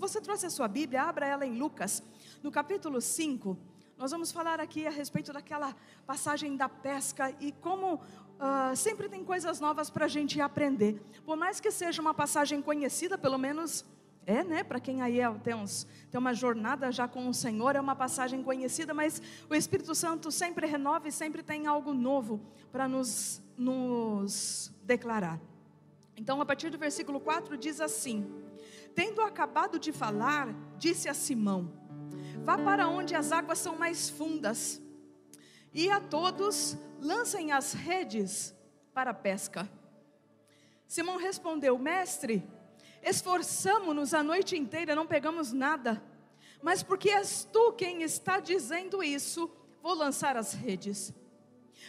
você trouxe a sua Bíblia, abra ela em Lucas, no capítulo 5. Nós vamos falar aqui a respeito daquela passagem da pesca e como sempre tem coisas novas para a gente aprender. Por mais que seja uma passagem conhecida, pelo menos para quem aí tem uma jornada já com o Senhor, é uma passagem conhecida, mas o Espírito Santo sempre renova e sempre tem algo novo para nos declarar. Então, a partir do versículo 4 diz assim: tendo acabado de falar, disse a Simão: vá para onde as águas são mais fundas, e a todos lancem as redes para a pesca. Simão respondeu: mestre, esforçamo-nos a noite inteira, não pegamos nada, mas porque és tu quem está dizendo isso, vou lançar as redes.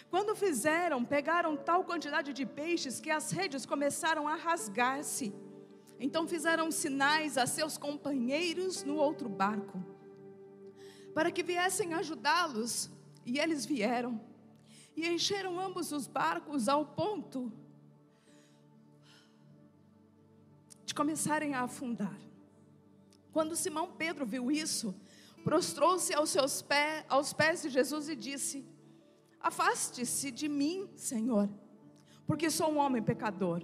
Quando fizeram, pegaram tal quantidade de peixes que as redes começaram a rasgar-se. Então fizeram sinais a seus companheiros no outro barco, para que viessem ajudá-los, e eles vieram, e encheram ambos os barcos ao ponto de começarem a afundar. Quando Simão Pedro viu isso, prostrou-se aos pés de Jesus e disse: afaste-se de mim, Senhor, porque sou um homem pecador.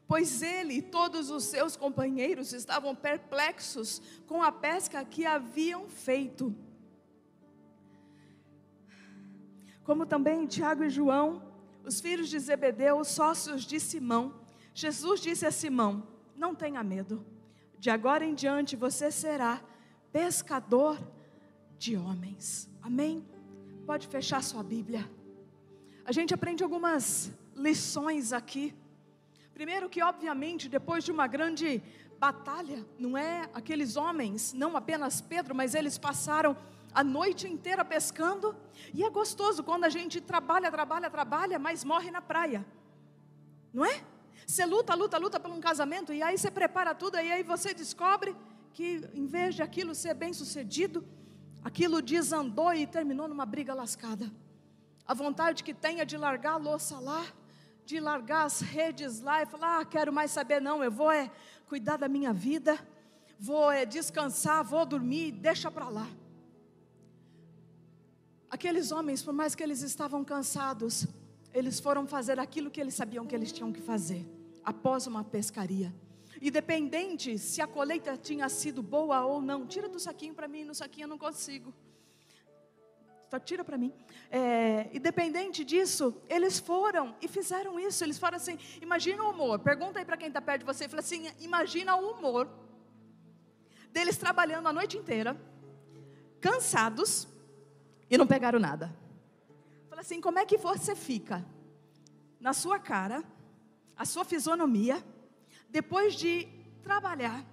Pois ele e todos os seus companheiros estavam perplexos com a pesca que haviam feito. Como também Tiago e João, os filhos de Zebedeu, os sócios de Simão. Jesus disse a Simão: não tenha medo, de agora em diante você será pescador de homens. Amém? Pode fechar sua Bíblia. A gente aprende algumas lições aqui. Primeiro que, obviamente, depois de uma grande batalha, não é? Aqueles homens, não apenas Pedro, mas eles passaram a noite inteira pescando. E é gostoso quando a gente trabalha, mas morre na praia, não é? Você luta por um casamento, e aí você prepara tudo, e aí você descobre que em vez de aquilo ser bem sucedido, aquilo desandou e terminou numa briga lascada. A vontade que tem é de largar a louça lá, de largar as redes lá e falar: quero mais saber não, eu vou cuidar da minha vida, vou descansar, vou dormir, deixa para lá. Aqueles homens, por mais que eles estavam cansados, eles foram fazer aquilo que eles sabiam que eles tinham que fazer, após uma pescaria. Independente se a colheita tinha sido boa ou não. Tira do saquinho para mim, no saquinho eu não consigo. Tira para mim. Independente disso, eles foram e fizeram isso. Eles foram assim, imagina o humor. Pergunta aí para quem está perto de você, fala assim: imagina o humor deles trabalhando a noite inteira, cansados, e não pegaram nada. Fala assim: como é que você fica na sua cara, a sua fisionomia, depois de trabalhar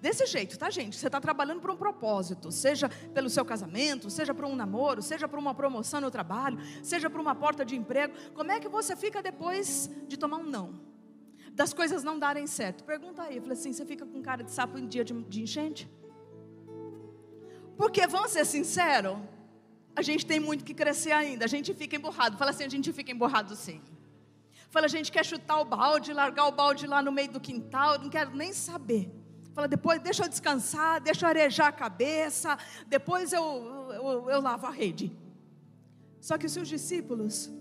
desse jeito, tá, gente? Você está trabalhando por um propósito, seja pelo seu casamento, seja por um namoro, seja por uma promoção no trabalho, seja por uma porta de emprego. Como é que você fica depois de tomar um não, das coisas não darem certo? Pergunta aí, fala assim: você fica com cara de sapo em dia de enchente? Porque, vamos ser sinceros, a gente tem muito que crescer ainda, a gente fica emburrado. Fala assim: a gente fica emburrado sim. Fala: a gente quer chutar o balde, largar o balde lá no meio do quintal, não quero nem saber. Fala: depois deixa eu descansar, deixa eu arejar a cabeça, depois eu lavo a rede. Só que se os discípulos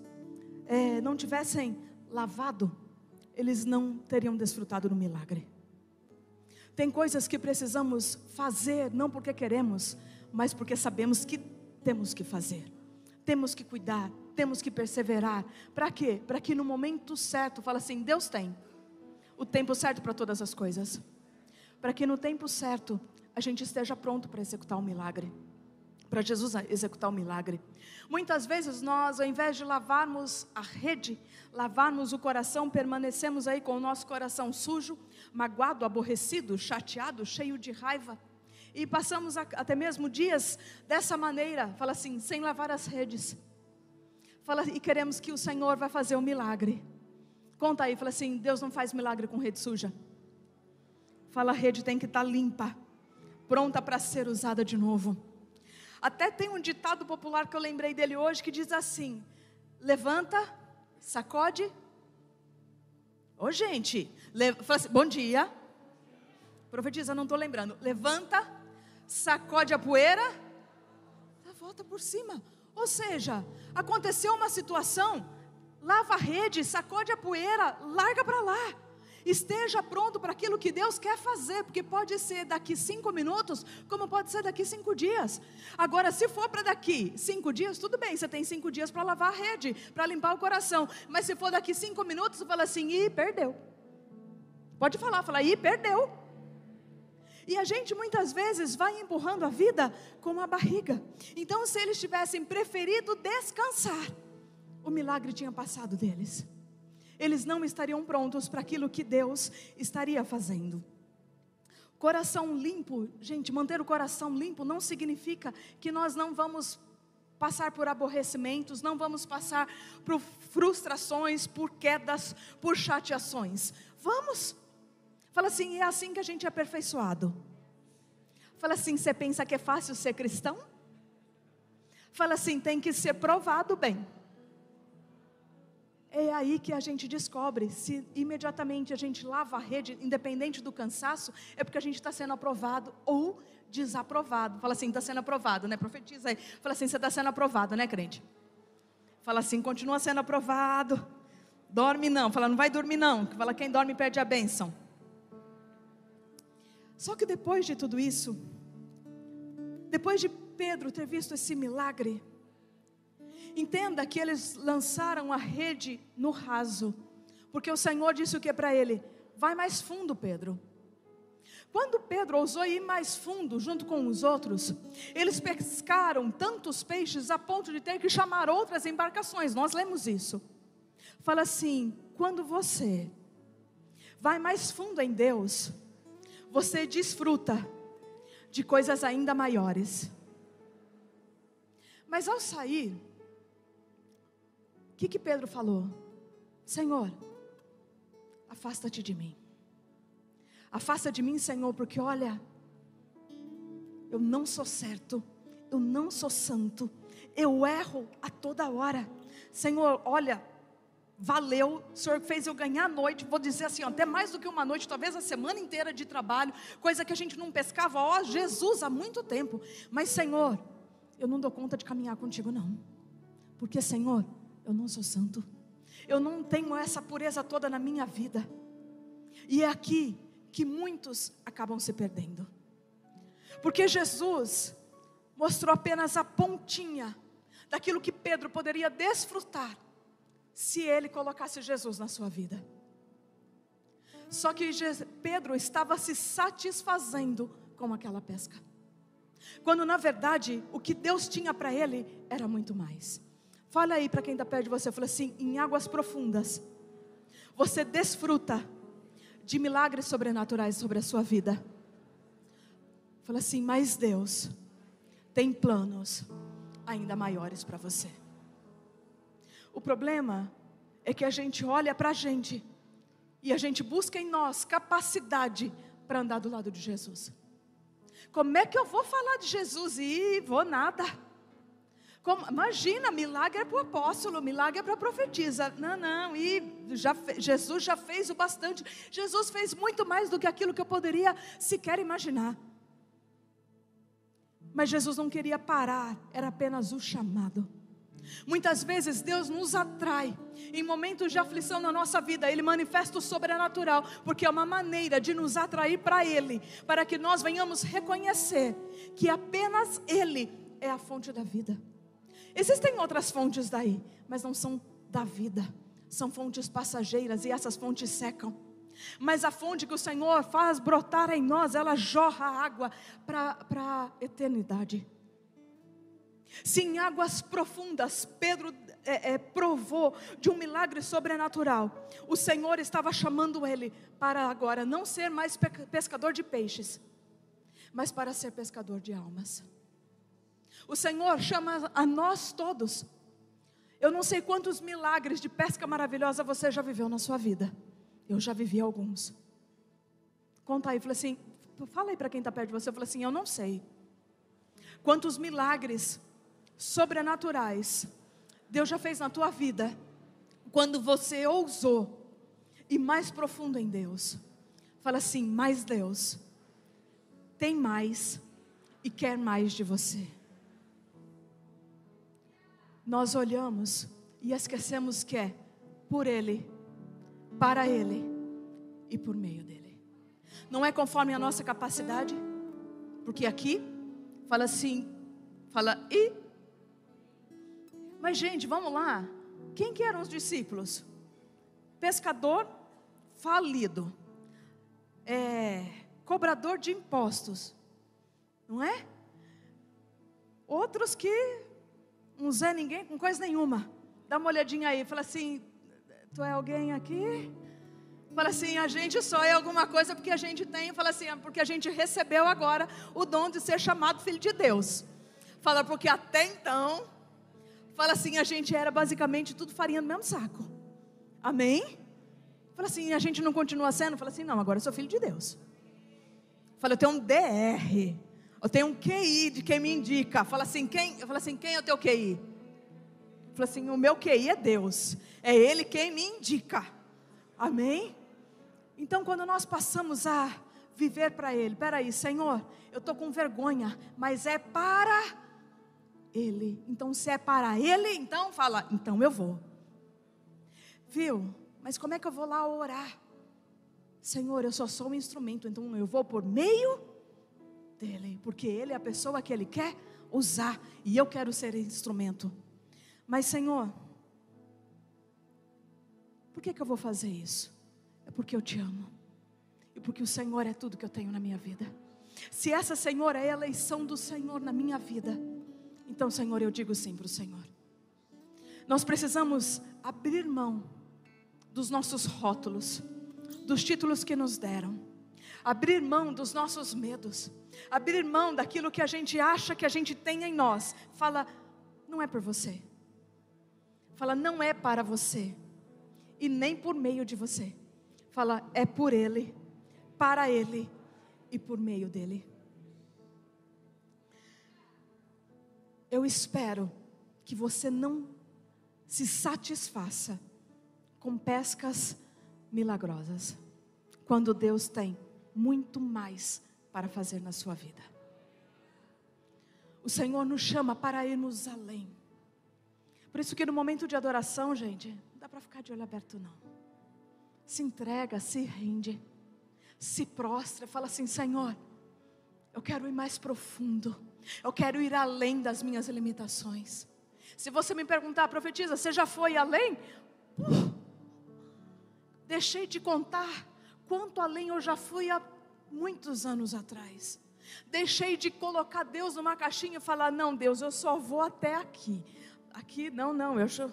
não tivessem lavado, eles não teriam desfrutado do milagre. Tem coisas que precisamos fazer, não porque queremos, mas porque sabemos que temos que fazer. Temos que cuidar, temos que perseverar. Para quê? Para que no momento certo, fala assim: Deus tem o tempo certo para todas as coisas. Para que no tempo certo a gente esteja pronto para executar o milagre, para Jesus executar o milagre. Muitas vezes nós, ao invés de lavarmos a rede, lavarmos o coração, permanecemos aí com o nosso coração sujo, magoado, aborrecido, chateado, cheio de raiva, e passamos até mesmo dias dessa maneira, fala assim, sem lavar as redes. Fala, e queremos que o Senhor vai fazer um milagre. Conta aí, fala assim: Deus não faz milagre com rede suja. Fala: a rede tem que estar limpa, pronta para ser usada de novo. Até tem um ditado popular que eu lembrei dele hoje, que diz assim: levanta, sacode. Ô gente, fala assim: bom dia. Profetiza, não estou lembrando. Levanta, sacode a poeira, volta por cima. Ou seja, aconteceu uma situação, lava a rede, sacode a poeira, larga para lá. Esteja pronto para aquilo que Deus quer fazer, porque pode ser daqui 5 minutos, como pode ser daqui 5 dias. Agora, se for para daqui 5 dias, tudo bem, você tem 5 dias para lavar a rede, para limpar o coração. Mas se for daqui 5 minutos, você fala assim, ih, perdeu. Pode falar, ih, perdeu. E a gente muitas vezes vai empurrando a vida com a barriga. Então, se eles tivessem preferido descansar, o milagre tinha passado deles. Eles não estariam prontos para aquilo que Deus estaria fazendo. Coração limpo, gente, manter o coração limpo não significa que nós não vamos passar por aborrecimentos, não vamos passar por frustrações, por quedas, por chateações. Vamos. Fala assim, é assim que a gente é aperfeiçoado. Fala assim, você pensa que é fácil ser cristão? Fala assim, tem que ser provado bem. É aí que a gente descobre se imediatamente a gente lava a rede, independente do cansaço, é porque a gente está sendo aprovado ou desaprovado. Fala assim, está sendo aprovado, né? Profetiza aí. Fala assim, você está sendo aprovado, né, crente? Fala assim, continua sendo aprovado. Dorme não. Fala, não vai dormir não. Fala, quem dorme perde a bênção. Só que depois de tudo isso, depois de Pedro ter visto esse milagre, entenda que eles lançaram a rede no raso, porque o Senhor disse o que para ele? Vai mais fundo, Pedro. Quando Pedro ousou ir mais fundo junto com os outros, eles pescaram tantos peixes a ponto de ter que chamar outras embarcações. Nós lemos isso. Fala assim, quando você vai mais fundo em Deus, você desfruta de coisas ainda maiores. Mas ao sair, o que Pedro falou? Senhor, afasta-te de mim. Afasta de mim, Senhor, porque olha, eu não sou certo, eu não sou santo, eu erro a toda hora. Senhor, olha, valeu, o Senhor fez eu ganhar a noite, vou dizer assim, até mais do que uma noite, talvez a semana inteira de trabalho, coisa que a gente não pescava, Jesus, há muito tempo. Mas Senhor, eu não dou conta de caminhar contigo não, porque Senhor, eu não sou santo, eu não tenho essa pureza toda na minha vida. E é aqui que muitos acabam se perdendo, porque Jesus mostrou apenas a pontinha daquilo que Pedro poderia desfrutar, se ele colocasse Jesus na sua vida. Só que Pedro estava se satisfazendo com aquela pesca, quando na verdade o que Deus tinha para ele era muito mais. Fala aí para quem está perto de você, fala assim, em águas profundas, você desfruta de milagres sobrenaturais sobre a sua vida. Fala assim, mas Deus tem planos ainda maiores para você. O problema é que a gente olha para a gente e a gente busca em nós capacidade para andar do lado de Jesus. Como é que eu vou falar de Jesus e vou nada? Imagina, milagre é para o apóstolo, milagre é para a profetisa. Não, Jesus já fez o bastante. Jesus fez muito mais do que aquilo que eu poderia sequer imaginar. Mas Jesus não queria parar, era apenas o chamado. Muitas vezes Deus nos atrai em momentos de aflição na nossa vida. Ele manifesta o sobrenatural, porque é uma maneira de nos atrair para Ele, para que nós venhamos reconhecer que apenas Ele é a fonte da vida. Existem outras fontes daí, mas não são da vida, são fontes passageiras, e essas fontes secam. Mas a fonte que o Senhor faz brotar em nós, ela jorra água para a eternidade. Se em águas profundas Pedro provou de um milagre sobrenatural, o Senhor estava chamando ele para agora não ser mais pescador de peixes, mas para ser pescador de almas. O Senhor chama a nós todos. Eu não sei quantos milagres de pesca maravilhosa você já viveu na sua vida. Eu já vivi alguns. Conta aí, fala aí para quem está perto de você. Eu falei assim, eu não sei quantos milagres sobrenaturais Deus já fez na tua vida, quando você ousou ir mais profundo em Deus. Fala assim, mais Deus tem mais e quer mais de você. Nós olhamos e esquecemos que é por Ele, para Ele e por meio dEle. Não é conforme a nossa capacidade, porque aqui fala assim, fala e. Mas gente, vamos lá. Quem que eram os discípulos? Pescador falido, cobrador de impostos, não é? Outros que não Zé ninguém com coisa nenhuma. Dá uma olhadinha aí, fala assim, tu é alguém aqui? Fala assim, a gente só é alguma coisa porque a gente tem, fala assim, porque a gente recebeu agora o dom de ser chamado filho de Deus. Fala, porque até então, fala assim, a gente era basicamente tudo farinha no mesmo saco. Amém? Fala assim, a gente não continua sendo? Fala assim, não, agora eu sou filho de Deus. Fala, eu tenho um DR, eu tenho um QI de quem me indica. Fala assim, quem é o teu QI? Fala assim, o meu QI é Deus, é Ele quem me indica. Amém? Então quando nós passamos a viver para Ele, peraí, Senhor, eu estou com vergonha, mas é para Ele. Então se é para Ele, então fala, então eu vou. Viu? Mas como é que eu vou lá orar? Senhor, eu só sou um instrumento, então eu vou por meio dEle, porque Ele é a pessoa que Ele quer usar, e eu quero ser instrumento. Mas Senhor, por que eu vou fazer isso? É porque eu te amo, e porque o Senhor é tudo que eu tenho na minha vida. Se essa, Senhor, é a eleição do Senhor na minha vida, então Senhor, eu digo sim para o Senhor. Nós precisamos abrir mão dos nossos rótulos, dos títulos que nos deram, abrir mão dos nossos medos, abrir mão daquilo que a gente acha que a gente tem em nós. Fala, não é por você. Fala, não é para você, e nem por meio de você. Fala, é por Ele, para Ele e por meio dEle. Eu espero que você não se satisfaça com pescas milagrosas, quando Deus tem muito mais para fazer na sua vida. O Senhor nos chama para irmos além. Por isso que no momento de adoração, gente, não dá para ficar de olho aberto não. Se entrega, se rende, se prostra, fala assim, Senhor, eu quero ir mais profundo, eu quero ir além das minhas limitações. Se você me perguntar, profetiza, você já foi além? Deixei de contar quanto além eu já fui há muitos anos atrás. Deixei de colocar Deus numa caixinha e falar, não Deus, eu só vou até aqui. Aqui não,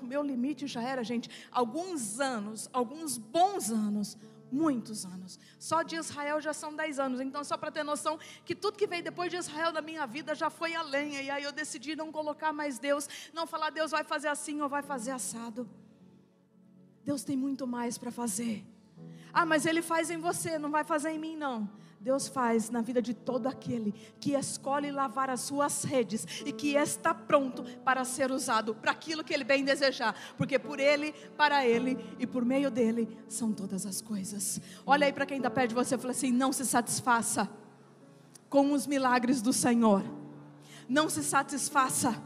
meu limite já era, gente, alguns anos, alguns bons anos, muitos anos. Só de Israel já são 10 anos, então só para ter noção que tudo que veio depois de Israel na minha vida já foi além. E aí eu decidi não colocar mais Deus, não falar Deus vai fazer assim ou vai fazer assado. Deus tem muito mais para fazer. Ah, mas Ele faz em você, não vai fazer em mim não. Deus faz na vida de todo aquele que escolhe lavar as suas redes e que está pronto para ser usado para aquilo que Ele bem desejar, porque por Ele, para Ele e por meio dEle são todas as coisas. Olha aí para quem está perto de você e fala assim, não se satisfaça com os milagres do Senhor, não se satisfaça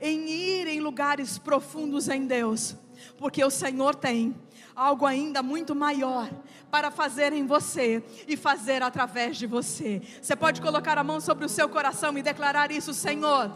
em ir em lugares profundos em Deus, porque o Senhor tem algo ainda muito maior para fazer em você e fazer através de você. Você pode colocar a mão sobre o seu coração e declarar isso, Senhor,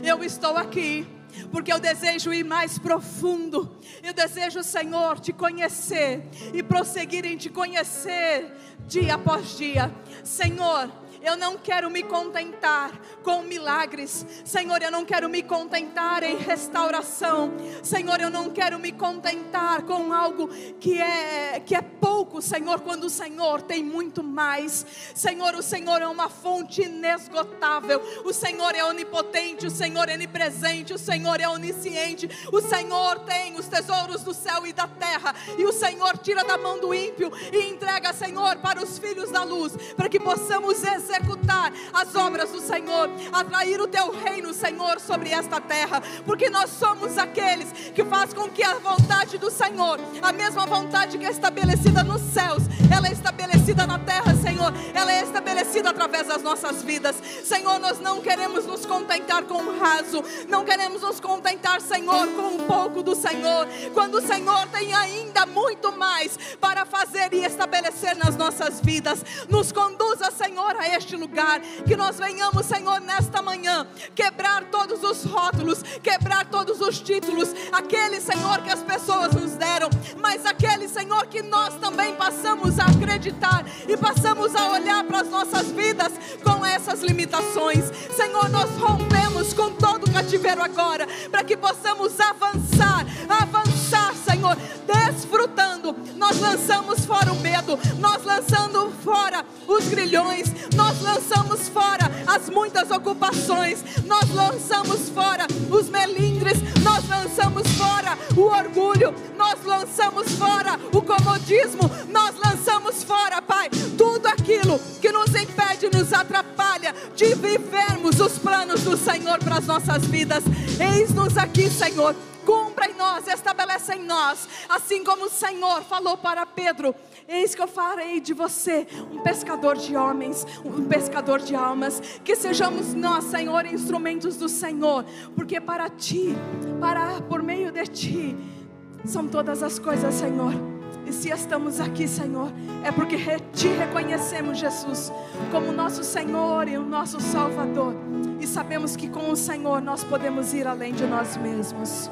eu estou aqui porque eu desejo ir mais profundo. Eu desejo, Senhor, te conhecer e prosseguir em te conhecer dia após dia. Senhor, eu não quero me contentar com milagres. Senhor, eu não quero me contentar em restauração. Senhor, eu não quero me contentar com algo que é pouco, Senhor, quando o Senhor tem muito mais. Senhor, o Senhor é uma fonte inesgotável. O Senhor é onipotente, o Senhor é onipresente, o Senhor é onisciente. O Senhor tem os tesouros do céu e da terra, e o Senhor tira da mão do ímpio e entrega, Senhor, para os filhos da luz, para que possamos executar as obras do Senhor, atrair o teu reino, Senhor, sobre esta terra, porque nós somos aqueles que faz com que a vontade do Senhor, a mesma vontade que é estabelecida nos céus, ela é estabelecida na terra, Senhor. Senhor, ela é estabelecida através das nossas vidas. Senhor, nós não queremos nos contentar com o raso, não queremos nos contentar, Senhor, com um pouco do Senhor, quando o Senhor tem ainda muito mais para fazer e estabelecer nas nossas vidas. Nos conduza, Senhor, a este lugar, que nós venhamos, Senhor, nesta manhã, quebrar todos os rótulos, quebrar todos os títulos, aquele, Senhor, que as pessoas nos deram, mas aquele, Senhor, que nós também passamos a acreditar e passamos a olhar para as nossas vidas com essas limitações. Senhor, nós rompemos com todo o cativeiro agora, para que possamos avançar, Senhor, desfrutando. Nós lançamos fora o medo, nós lançando fora os grilhões, nós lançamos fora as muitas ocupações, nós lançamos fora os melindres, nós lançamos fora o orgulho, nós lançamos fora o comodismo, nós lançamos fora, Pai, tudo aquilo que nos impede, nos atrapalha de vivermos os planos do Senhor para as nossas vidas. Eis-nos aqui, Senhor. Cumpra em nós, estabelece em nós, assim como o Senhor falou para Pedro: eis que eu farei de você um pescador de homens, um pescador de almas. Que sejamos nós, Senhor, instrumentos do Senhor, porque para Ti, por meio de Ti, são todas as coisas, Senhor. E se estamos aqui, Senhor, é porque Te reconhecemos, Jesus, como nosso Senhor e o nosso Salvador, e sabemos que com o Senhor nós podemos ir além de nós mesmos.